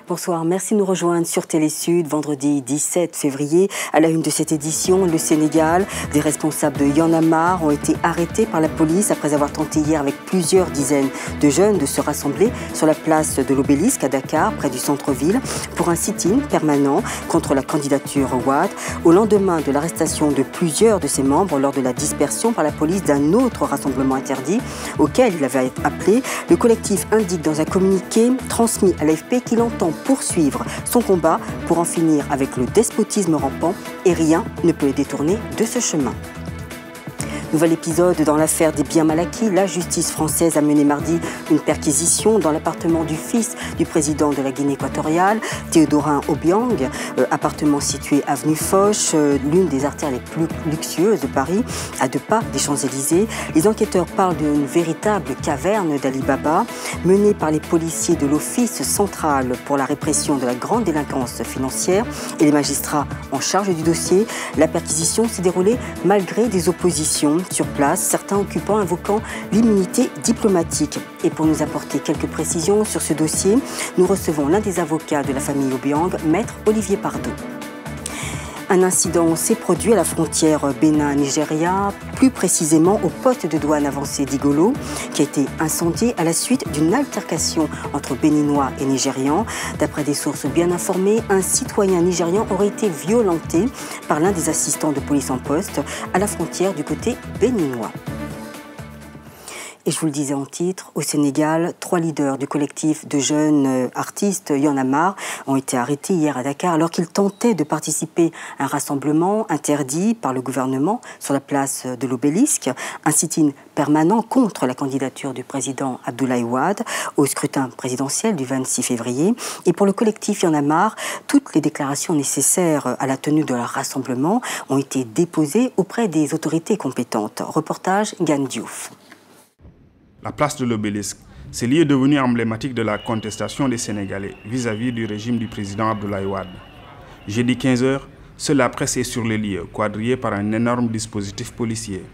Bonsoir, merci de nous rejoindre sur Télé Sud, vendredi 17 février. À la une de cette édition, le Sénégal, des responsables de Y'en a marre ont été arrêtés par la police après avoir tenté hier avec plusieurs dizaines de jeunes de se rassembler sur la place de l'Obélisque à Dakar, près du centre-ville, pour un sit-in permanent contre la candidature Wade, au lendemain de l'arrestation de plusieurs de ses membres lors de la dispersion par la police d'un autre rassemblement interdit auquel il avait appelé. Le collectif indique dans un communiqué transmis à l'AFP qu'il entend poursuivre son combat pour en finir avec le despotisme rampant et rien ne peut le détourner de ce chemin. Nouvel épisode dans l'affaire des biens mal acquis. La justice française a mené mardi une perquisition dans l'appartement du fils du président de la Guinée équatoriale, Théodorin Obiang, appartement situé avenue Foch, l'une des artères les plus luxueuses de Paris, à 2 pas des Champs-Élysées. Les enquêteurs parlent d'une véritable caverne d'Ali Baba, menée par les policiers de l'Office central pour la répression de la grande délinquance financière et les magistrats en charge du dossier. La perquisition s'est déroulée malgré des oppositions sur place, certains occupants invoquant l'immunité diplomatique. Et pour nous apporter quelques précisions sur ce dossier, nous recevons l'un des avocats de la famille Obiang, maître Olivier Pardo. Un incident s'est produit à la frontière Bénin-Nigeria, plus précisément au poste de douane avancé d'Igolo, qui a été incendié à la suite d'une altercation entre Béninois et Nigérians. D'après des sources bien informées, un citoyen nigérian aurait été violenté par l'un des assistants de police en poste à la frontière du côté béninois. Et je vous le disais en titre, au Sénégal, 3 leaders du collectif de jeunes artistes Y'en a marre ont été arrêtés hier à Dakar alors qu'ils tentaient de participer à un rassemblement interdit par le gouvernement sur la place de l'Obélisque, un sit-in permanent contre la candidature du président Abdoulaye Wade au scrutin présidentiel du 26 février. Et pour le collectif Y'en a marre, toutes les déclarations nécessaires à la tenue de leur rassemblement ont été déposées auprès des autorités compétentes. Reportage Gane Diouf. La place de l'Obélisque, c'est lieu devenu emblématique de la contestation des Sénégalais vis-à-vis du régime du président Abdoulaye Wade. Jeudi 15h, seule la presse est sur les lieux, quadrillée par un énorme dispositif policier.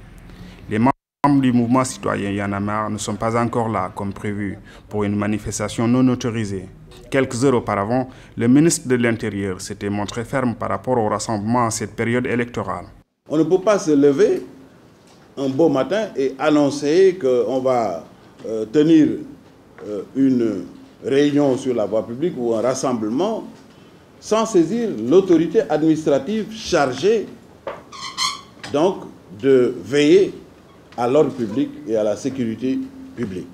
Les membres du mouvement citoyen Y'en a marre ne sont pas encore là, comme prévu, pour une manifestation non autorisée. Quelques heures auparavant, le ministre de l'Intérieur s'était montré ferme par rapport au rassemblement en cette période électorale. On ne peut pas se lever un beau matin et annoncer qu'on va tenir une réunion sur la voie publique ou un rassemblement sans saisir l'autorité administrative chargée donc de veiller à l'ordre public et à la sécurité publique.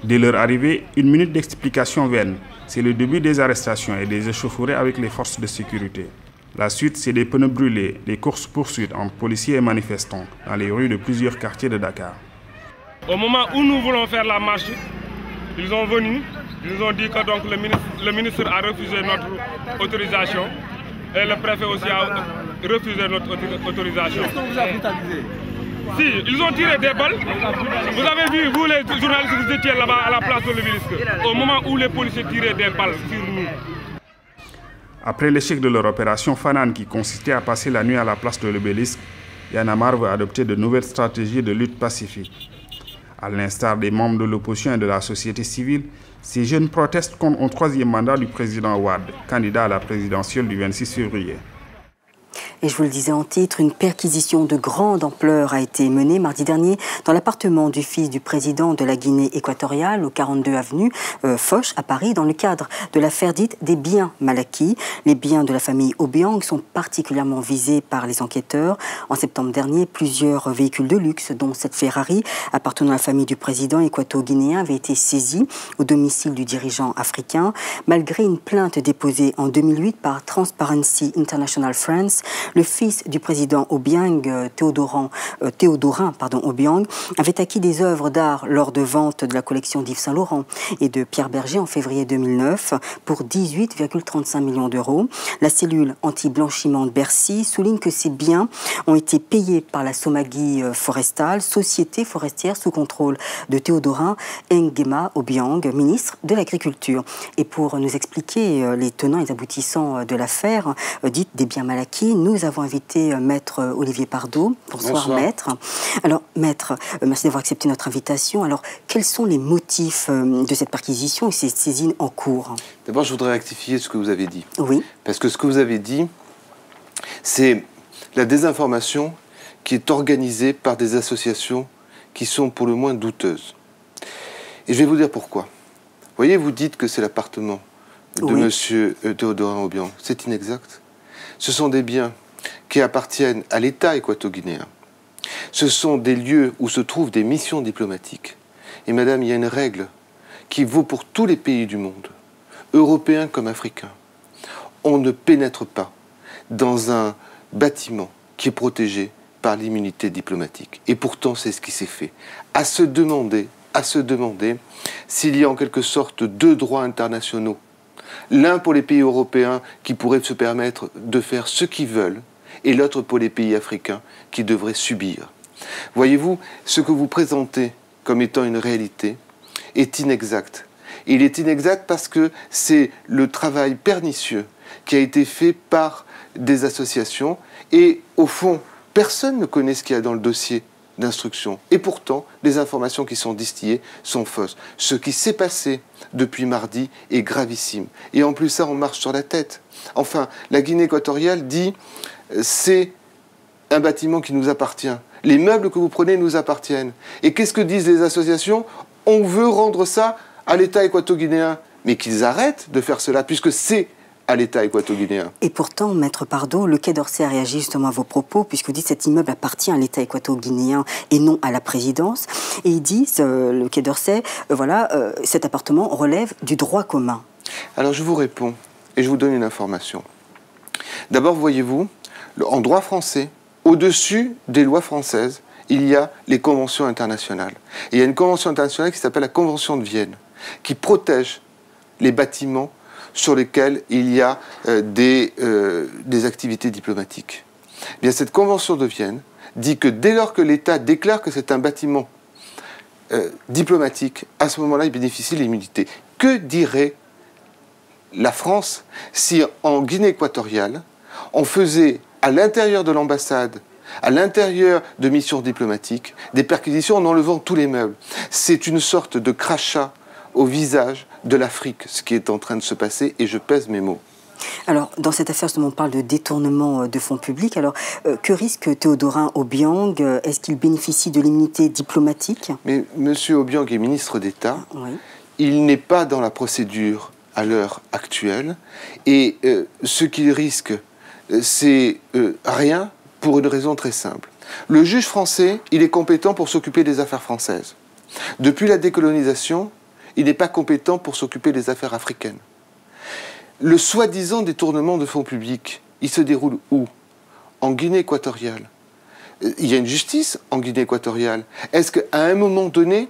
Dès leur arrivée, 1 minute d'explication vaine. C'est le début des arrestations et des échauffourées avec les forces de sécurité. La suite, c'est des pneus brûlés, des courses-poursuites entre policiers et manifestants dans les rues de plusieurs quartiers de Dakar. Au moment où nous voulons faire la marche, ils sont venus, ils nous ont dit que donc le ministre a refusé notre autorisation et le préfet aussi a refusé notre autorisation. Est-ce qu'on vous a brutalisé? Si, ils ont tiré des balles. Vous avez vu, vous les journalistes, vous étiez là-bas à la place de l'Obélisque, au moment où les policiers tiraient des balles sur nous. Après l'échec de leur opération Fanan qui consistait à passer la nuit à la place de l'Obélisque, Y'en a marre veut adopter de nouvelles stratégies de lutte pacifique. À l'instar des membres de l'opposition et de la société civile, ces jeunes protestent contre un 3e mandat du président Wade, candidat à la présidentielle du 26 février. Et je vous le disais en titre, une perquisition de grande ampleur a été menée mardi dernier dans l'appartement du fils du président de la Guinée équatoriale, au 42 avenue Foch, à Paris, dans le cadre de l'affaire dite des biens mal acquis. Les biens de la famille Obiang sont particulièrement visés par les enquêteurs. En septembre dernier, plusieurs véhicules de luxe, dont cette Ferrari appartenant à la famille du président équato-guinéen, avaient été saisis au domicile du dirigeant africain. Malgré une plainte déposée en 2008 par Transparency International France, Le fils du président Obiang, Théodorin Obiang, avait acquis des œuvres d'art lors de ventes de la collection d'Yves Saint-Laurent et de Pierre Berger en février 2009 pour 18,35 millions d'euros. La cellule anti-blanchiment de Bercy souligne que ces biens ont été payés par la Somagui Forestale, société forestière sous contrôle de Théodorin Nguema Obiang, ministre de l'Agriculture. Et pour nous expliquer les tenants et les aboutissants de l'affaire dite des biens mal acquis, nous avons invité Maître Olivier Pardo. Bonsoir. Maître. Alors Maître, merci d'avoir accepté notre invitation. Alors quels sont les motifs de cette perquisition et ces saisines en cours? D'abord, je voudrais rectifier ce que vous avez dit. Oui. Parce que ce que vous avez dit, c'est la désinformation qui est organisée par des associations qui sont pour le moins douteuses. Et je vais vous dire pourquoi. Vous voyez, vous dites que c'est l'appartement de monsieur Théodorin Obiang. C'est inexact. Ce sont des biens qui appartiennent à l'État équato-guinéen. Ce sont des lieux où se trouvent des missions diplomatiques. Et madame, il y a une règle qui vaut pour tous les pays du monde, européens comme africains. On ne pénètre pas dans un bâtiment qui est protégé par l'immunité diplomatique. Et pourtant, c'est ce qui s'est fait. À se demander s'il y a en quelque sorte deux droits internationaux. L'un pour les pays européens qui pourraient se permettre de faire ce qu'ils veulent, et l'autre pour les pays africains qui devraient subir. Voyez-vous, ce que vous présentez comme étant une réalité est inexact. Il est inexact parce que c'est le travail pernicieux qui a été fait par des associations et, au fond, personne ne connaît ce qu'il y a dans le dossier d'instruction. Et pourtant, les informations qui sont distillées sont fausses. Ce qui s'est passé depuis mardi est gravissime. Et en plus, ça, on marche sur la tête. Enfin, la Guinée équatoriale dit c'est un bâtiment qui nous appartient. Les meubles que vous prenez nous appartiennent. Et qu'est-ce que disent les associations? On veut rendre ça à l'État équato-guinéen. Mais qu'ils arrêtent de faire cela, puisque c'est à l'État équato-guinéen. Et pourtant, Maître Pardo, le Quai d'Orsay a réagi justement à vos propos, puisque vous dites que cet immeuble appartient à l'État équato-guinéen et non à la présidence. Et ils disent, le Quai d'Orsay, cet appartement relève du droit commun. Alors je vous réponds, et je vous donne une information. D'abord, voyez-vous, en droit français, au-dessus des lois françaises, il y a les conventions internationales. Et il y a une convention internationale qui s'appelle la Convention de Vienne, qui protège les bâtiments sur lesquels il y a des activités diplomatiques. Eh bien, cette Convention de Vienne dit que dès lors que l'État déclare que c'est un bâtiment diplomatique, à ce moment-là, il bénéficie de l'immunité. Que dirait la France si, en Guinée équatoriale, on faisait à l'intérieur de l'ambassade, à l'intérieur de missions diplomatiques, des perquisitions en enlevant tous les meubles? C'est une sorte de crachat au visage de l'Afrique, ce qui est en train de se passer, et je pèse mes mots. Alors, dans cette affaire, justement, on parle de détournement de fonds publics. Alors, que risque Théodorin Obiang? Est-ce qu'il bénéficie de l'immunité diplomatique? Mais M. Obiang est ministre d'État. Oui. Il n'est pas dans la procédure à l'heure actuelle. Et ce qu'il risque, c'est rien, pour une raison très simple. Le juge français, il est compétent pour s'occuper des affaires françaises. Depuis la décolonisation, il n'est pas compétent pour s'occuper des affaires africaines. Le soi-disant détournement de fonds publics, il se déroule où? En Guinée équatoriale. Il y a une justice en Guinée équatoriale. Est-ce qu'à un moment donné,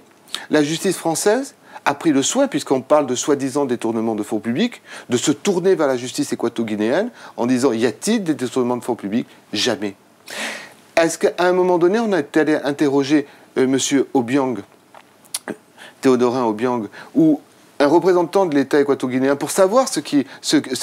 la justice française a pris le soin, puisqu'on parle de soi-disant détournement de fonds publics, de se tourner vers la justice équato-guinéenne en disant, y a-t-il des détournements de fonds publics? Jamais. Est-ce qu'à un moment donné, on a allé interroger M. Obiang, Théodorin Obiang, ou un représentant de l'État équato-guinéen pour savoir ce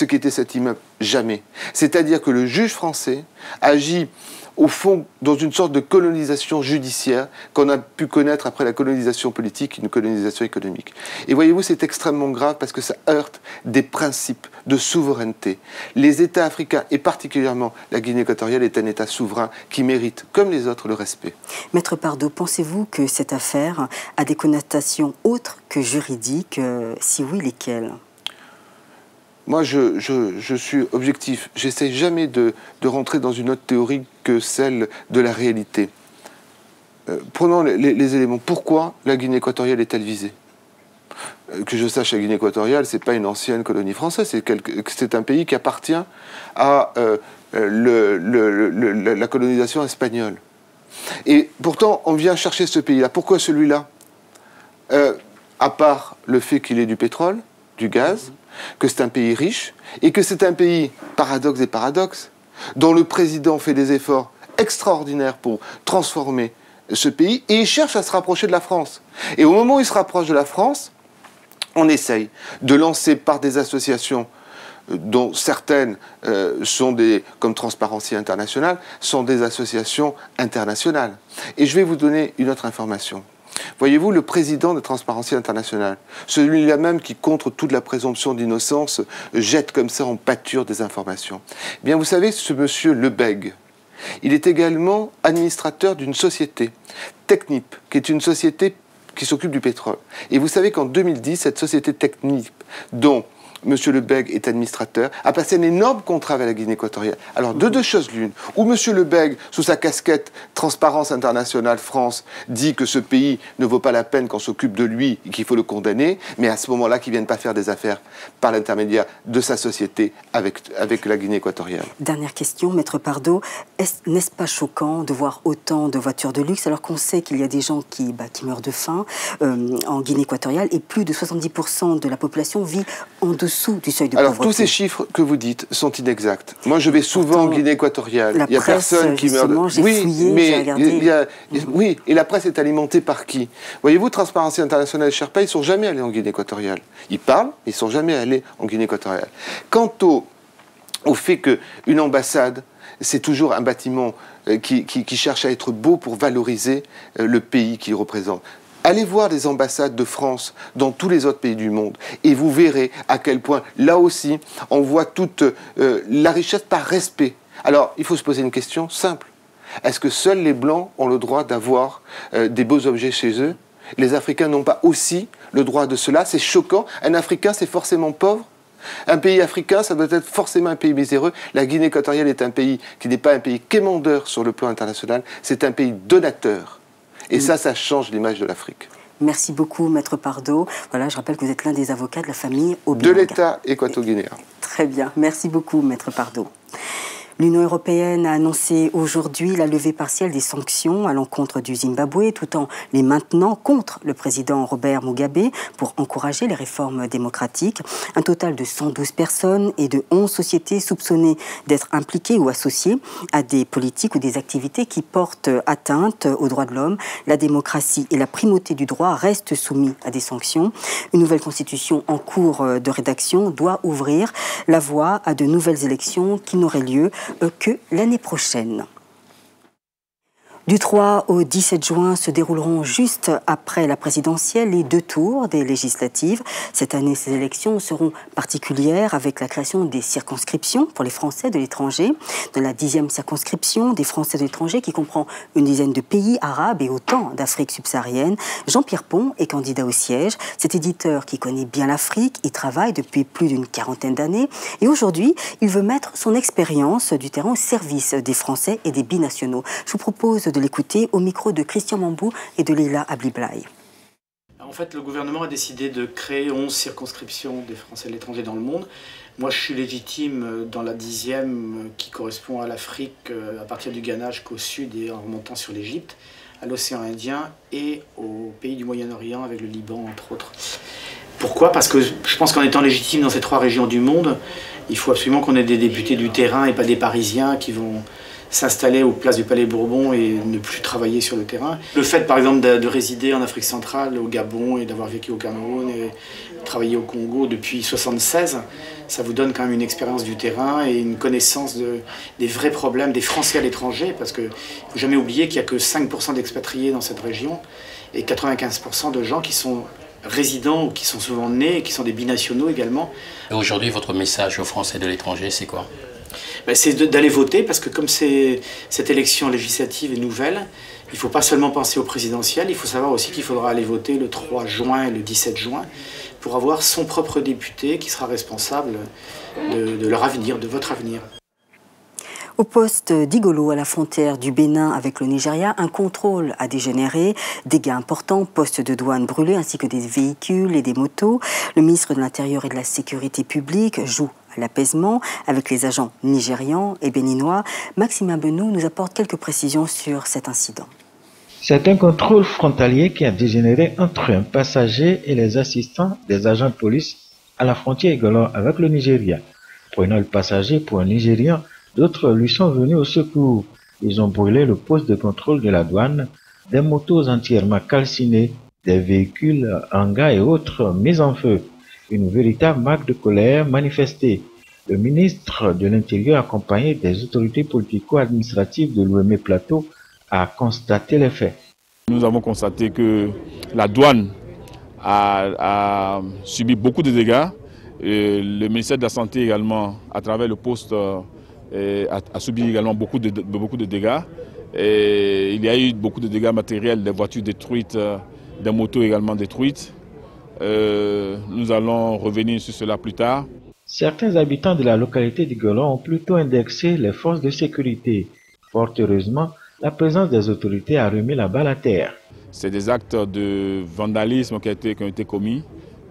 qu'était cet immeuble? Jamais. C'est-à-dire que le juge français agit au fond dans une sorte de colonisation judiciaire qu'on a pu connaître après la colonisation politique, une colonisation économique. Et voyez-vous, c'est extrêmement grave parce que ça heurte des principes de souveraineté. Les États africains, et particulièrement la Guinée équatoriale, est un État souverain qui mérite, comme les autres, le respect. Maître Pardo, pensez-vous que cette affaire a des connotations autres que juridiques? Si oui, lesquelles? Moi, je suis objectif. J'essaie jamais de rentrer dans une autre théorie que celle de la réalité. Prenons les éléments. Pourquoi la Guinée équatoriale est-elle visée? Que je sache, la Guinée équatoriale, ce n'est pas une ancienne colonie française. C'est un pays qui appartient à la colonisation espagnole. Et pourtant, on vient chercher ce pays-là. Pourquoi celui-là? À part le fait qu'il ait du pétrole, du gaz, que c'est un pays riche, et que c'est un pays, paradoxe des paradoxes, dont le président fait des efforts extraordinaires pour transformer ce pays, et il cherche à se rapprocher de la France. Et au moment où il se rapproche de la France, on essaye de lancer par des associations dont certaines sont comme Transparency International, sont des associations internationales. Et je vais vous donner une autre information. Voyez-vous, le président de Transparency International, celui-là même qui, contre toute la présomption d'innocence, jette comme ça en pâture des informations. Eh bien, vous savez, ce monsieur Lebègue, il est également administrateur d'une société, Technip, qui est une société qui s'occupe du pétrole. Et vous savez qu'en 2010, cette société Technip, dont M. Lebègue est administrateur, a passé un énorme contrat avec la Guinée équatoriale. Alors, de deux choses l'une. Ou M. Lebègue, sous sa casquette Transparence Internationale France, dit que ce pays ne vaut pas la peine qu'on s'occupe de lui et qu'il faut le condamner, mais à ce moment-là, qu'il ne vienne pas faire des affaires par l'intermédiaire de sa société avec la Guinée équatoriale. Dernière question, Maître Pardo. N'est-ce pas choquant de voir autant de voitures de luxe alors qu'on sait qu'il y a des gens qui meurent de faim en Guinée équatoriale et plus de 70% de la population vit en dessous du seuil de pauvreté. Alors, tous ces chiffres que vous dites sont inexacts. Moi, je vais souvent en Guinée équatoriale. Il n'y a personne qui meurt. Oui, et la presse est alimentée par qui? Voyez-vous, Transparency International et Sherpa, ils ne sont jamais allés en Guinée équatoriale. Ils parlent, mais ils ne sont jamais allés en Guinée équatoriale. Quant au fait qu'une ambassade, c'est toujours un bâtiment qui cherche à être beau pour valoriser le pays qu'il représente. Allez voir les ambassades de France dans tous les autres pays du monde et vous verrez à quel point, là aussi, on voit toute la richesse par respect. Alors, il faut se poser une question simple. Est-ce que seuls les Blancs ont le droit d'avoir des beaux objets chez eux? Les Africains n'ont pas aussi le droit de cela? C'est choquant. Un Africain, c'est forcément pauvre? Un pays africain, ça doit être forcément un pays miséreux. La Guinée équatoriale est un pays qui n'est pas un pays quémandeur sur le plan international, c'est un pays donateur. Et ça change l'image de l'Afrique. Merci beaucoup, Maître Pardo. Voilà, je rappelle que vous êtes l'un des avocats de la famille Obiang. De l'État équato-guinéen. Très bien, merci beaucoup, Maître Pardo. L'Union européenne a annoncé aujourd'hui la levée partielle des sanctions à l'encontre du Zimbabwe, tout en les maintenant contre le président Robert Mugabe pour encourager les réformes démocratiques. Un total de 112 personnes et de 11 sociétés soupçonnées d'être impliquées ou associées à des politiques ou des activités qui portent atteinte aux droits de l'homme. La démocratie et la primauté du droit restent soumis à des sanctions. Une nouvelle constitution en cours de rédaction doit ouvrir la voie à de nouvelles élections qui n'auraient lieu que l'année prochaine. Du 3 au 17 juin se dérouleront juste après la présidentielle les 2 tours des législatives. Cette année, ces élections seront particulières avec la création des circonscriptions pour les Français de l'étranger. Dans la 10e circonscription des Français de l'étranger, qui comprend une dizaine de pays arabes et autant d'Afrique subsaharienne, Jean-Pierre Pont est candidat au siège. Cet éditeur qui connaît bien l'Afrique y travaille depuis plus d'une quarantaine d'années. Et aujourd'hui, il veut mettre son expérience du terrain au service des Français et des binationaux. Je vous propose de l'écouter au micro de Christian Mambou et de Leila Abliblay. En fait, le gouvernement a décidé de créer 11 circonscriptions des Français de l'étranger dans le monde. Moi, je suis légitime dans la 10e qui correspond à l'Afrique, à partir du Ghana jusqu'au sud et en remontant sur l'Égypte, à l'océan Indien et aux pays du Moyen-Orient avec le Liban, entre autres. Pourquoi? Parce que je pense qu'en étant légitime dans ces 3 régions du monde, il faut absolument qu'on ait des députés du terrain et pas des Parisiens qui vont s'installer aux places du Palais Bourbon et ne plus travailler sur le terrain. Le fait, par exemple, de résider en Afrique centrale, au Gabon, et d'avoir vécu au Cameroun et travaillé au Congo depuis 1976, ça vous donne quand même une expérience du terrain et une connaissance des vrais problèmes des Français à l'étranger, parce qu'il ne faut jamais oublier qu'il n'y a que 5% d'expatriés dans cette région et 95% de gens qui sont résidents ou qui sont souvent nés et qui sont des binationaux également. Aujourd'hui, votre message aux Français de l'étranger, c'est quoi? C'est d'aller voter, parce que comme cette élection législative est nouvelle, il ne faut pas seulement penser au présidentiel, il faut savoir aussi qu'il faudra aller voter le 3 juin et le 17 juin pour avoir son propre député qui sera responsable de leur avenir, de votre avenir. Au poste d'Igolo, à la frontière du Bénin avec le Nigeria, un contrôle a dégénéré, dégâts importants, postes de douane brûlés ainsi que des véhicules et des motos. Le ministre de l'Intérieur et de la Sécurité publique joue à l'apaisement avec les agents nigérians et béninois. Maximin Benou nous apporte quelques précisions sur cet incident. C'est un contrôle frontalier qui a dégénéré entre un passager et les assistants des agents de police à la frontière Igolo avec le Nigeria. Prenant le passager pour un Nigérian, d'autres lui sont venus au secours. Ils ont brûlé le poste de contrôle de la douane, des motos entièrement calcinées, des véhicules, hangars et autres mis en feu. Une véritable marque de colère manifestée. Le ministre de l'Intérieur, accompagné des autorités politico-administratives de l'Ouémé Plateau, a constaté les faits. Nous avons constaté que la douane a subi beaucoup de dégâts. Le ministère de la Santé également, à travers le poste, a subi également beaucoup de dégâts. Et il y a eu beaucoup de dégâts matériels, des voitures détruites, des motos également détruites. Nous allons revenir sur cela plus tard. Certains habitants de la localité d'Igolo ont plutôt indexé les forces de sécurité. Fort heureusement, la présence des autorités a remis la balle à terre. C'est des actes de vandalisme qui ont été commis.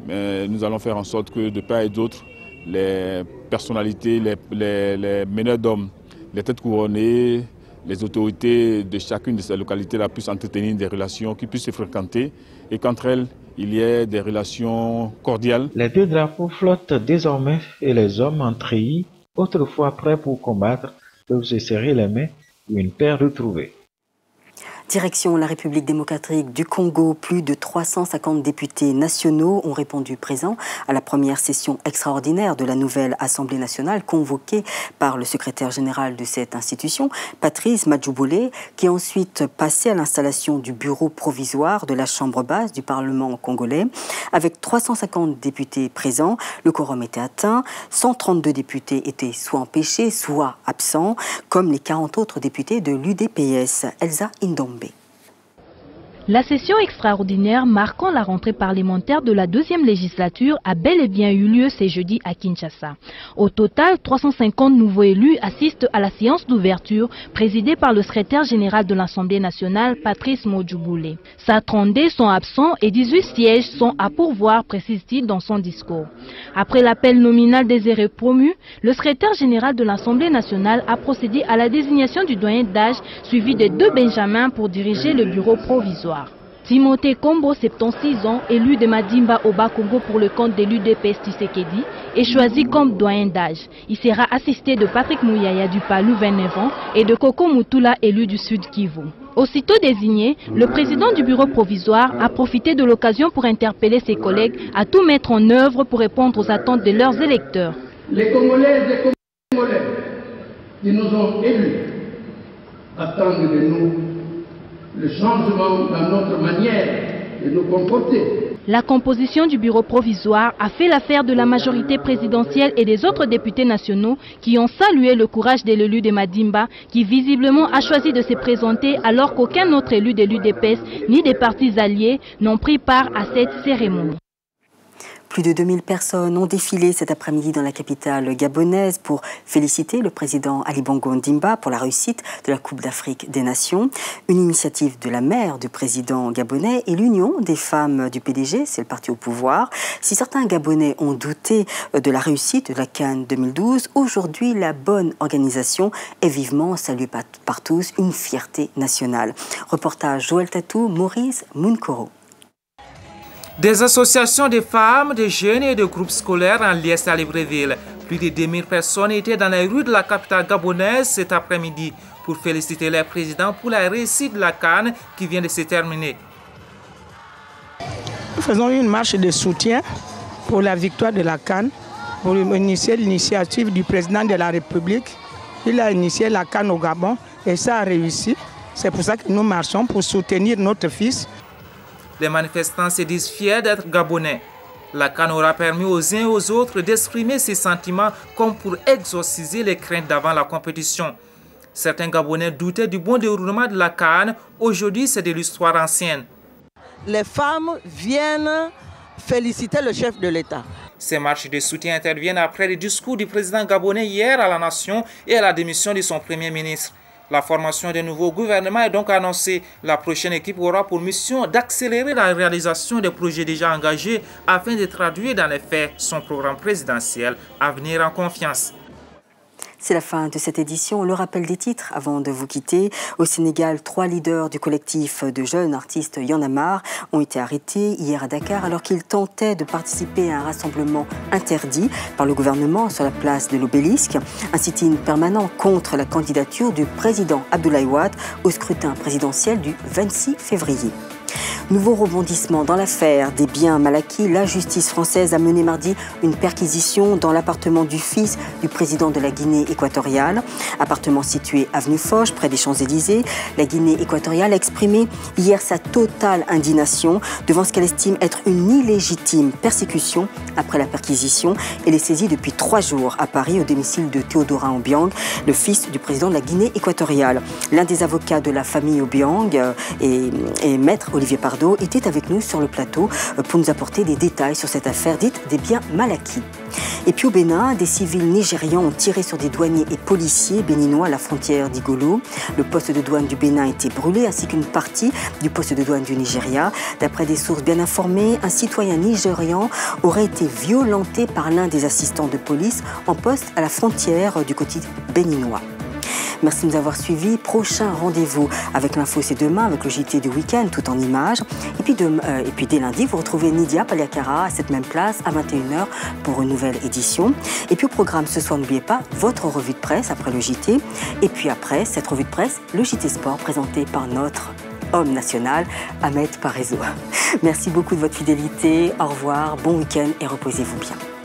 Mais nous allons faire en sorte que de part et d'autre, les personnalités, les meneurs d'hommes, les têtes couronnées, les autorités de chacune de ces localités-là puissent entretenir des relations qui puissent se fréquenter et qu'entre elles, il y ait des relations cordiales. Les deux drapeaux flottent désormais et les hommes en treillis, autrefois prêts pour combattre, peuvent se serrer les mains ou une paire retrouvée. Direction la République démocratique du Congo, plus de 350 députés nationaux ont répondu présents à la première session extraordinaire de la nouvelle Assemblée nationale convoquée par le secrétaire général de cette institution, Patrice Madjouboulet, qui est ensuite passé à l'installation du bureau provisoire de la Chambre basse du Parlement congolais. Avec 350 députés présents, le quorum était atteint. 132 députés étaient soit empêchés, soit absents, comme les 40 autres députés de l'UDPS. Elsa Indombe. La session extraordinaire marquant la rentrée parlementaire de la deuxième législature a bel et bien eu lieu ce jeudi à Kinshasa. Au total, 350 nouveaux élus assistent à la séance d'ouverture présidée par le secrétaire général de l'Assemblée nationale, Patrice Madjouboulet. 132 sont absents et 18 sièges sont à pourvoir, précise-t-il dans son discours. Après l'appel nominal des élus promus, le secrétaire général de l'Assemblée nationale a procédé à la désignation du doyen d'âge suivi de 2 Benjamins pour diriger le bureau provisoire. Timothée Kombo, 76 ans, élu de Madimba au Bas-Congo pour le compte de l'UDPS Tshisekedi, est choisi comme doyen d'âge. Il sera assisté de Patrick Mouyaya du Palou, 29 ans, et de Koko Mutula, élu du Sud Kivu. Aussitôt désigné, le président du bureau provisoire a profité de l'occasion pour interpeller ses collègues à tout mettre en œuvre pour répondre aux attentes de leurs électeurs. Les Congolaises et Congolais qui nous ont élus attendent de nous le changement dans notre manière de nous comporter. La composition du bureau provisoire a fait l'affaire de la majorité présidentielle et des autres députés nationaux qui ont salué le courage de l'élu de Madimba qui visiblement a choisi de se présenter alors qu'aucun autre élu de l'UDPS ni des partis alliés n'ont pris part à cette cérémonie. Plus de 2000 personnes ont défilé cet après-midi dans la capitale gabonaise pour féliciter le président Ali Bongo Ondimba pour la réussite de la Coupe d'Afrique des Nations. Une initiative de la mère du président gabonais et l'Union des femmes du PDG, c'est le parti au pouvoir. Si certains Gabonais ont douté de la réussite de la CAN 2012, aujourd'hui la bonne organisation est vivement saluée par tous, une fierté nationale. Reportage Joël Tatou, Maurice Munkoro. Des associations de femmes, de jeunes et de groupes scolaires en liesse à Libreville. Plus de 2000 personnes étaient dans les rues de la capitale gabonaise cet après-midi pour féliciter le président pour la réussite de la CAN qui vient de se terminer. Nous faisons une marche de soutien pour la victoire de la CAN, pour initier l'initiative du président de la République. Il a initié la CAN au Gabon et ça a réussi. C'est pour ça que nous marchons pour soutenir notre fils. Les manifestants se disent fiers d'être gabonais. La CAN aura permis aux uns et aux autres d'exprimer ces sentiments comme pour exorciser les craintes d'avant la compétition. Certains Gabonais doutaient du bon déroulement de la CAN. Aujourd'hui, c'est de l'histoire ancienne. Les femmes viennent féliciter le chef de l'État. Ces marches de soutien interviennent après le discours du président gabonais hier à la nation et à la démission de son premier ministre. La formation des nouveaux gouvernements est donc annoncée. La prochaine équipe aura pour mission d'accélérer la réalisation des projets déjà engagés afin de traduire dans les faits son programme présidentiel Avenir en confiance. C'est la fin de cette édition. Le rappel des titres avant de vous quitter. Au Sénégal, 3 leaders du collectif de jeunes artistes Y'en a marre ont été arrêtés hier à Dakar alors qu'ils tentaient de participer à un rassemblement interdit par le gouvernement sur la place de l'Obélisque. Un sit-in permanent contre la candidature du président Abdoulaye Wade au scrutin présidentiel du 26 février. Nouveau rebondissement dans l'affaire des biens mal acquis. La justice française a mené mardi une perquisition dans l'appartement du fils du président de la Guinée équatoriale. Appartement situé avenue Foch, près des Champs-Élysées. La Guinée équatoriale a exprimé hier sa totale indignation devant ce qu'elle estime être une illégitime persécution après la perquisition. Elle est saisie depuis 3 jours à Paris au domicile de Théodora Obiang, le fils du président de la Guinée équatoriale. L'un des avocats de la famille Obiang et maître Olivier Pardo était avec nous sur le plateau pour nous apporter des détails sur cette affaire dite des biens mal acquis. Et puis au Bénin, des civils nigérians ont tiré sur des douaniers et policiers béninois à la frontière d'Igolo. Le poste de douane du Bénin a été brûlé ainsi qu'une partie du poste de douane du Nigeria. D'après des sources bien informées, un citoyen nigérian aurait été violenté par l'un des assistants de police en poste à la frontière du côté béninois. Merci de nous avoir suivis. Prochain rendez-vous avec l'info, c'est demain avec le JT du week-end tout en images. Et puis dès lundi, vous retrouvez Nidia Paliakara à cette même place à 21h pour une nouvelle édition. Et puis au programme ce soir, n'oubliez pas votre revue de presse après le JT. Et puis après cette revue de presse, le JT Sport présenté par notre homme national, Ahmed Parezo. Merci beaucoup de votre fidélité. Au revoir, bon week-end et reposez-vous bien.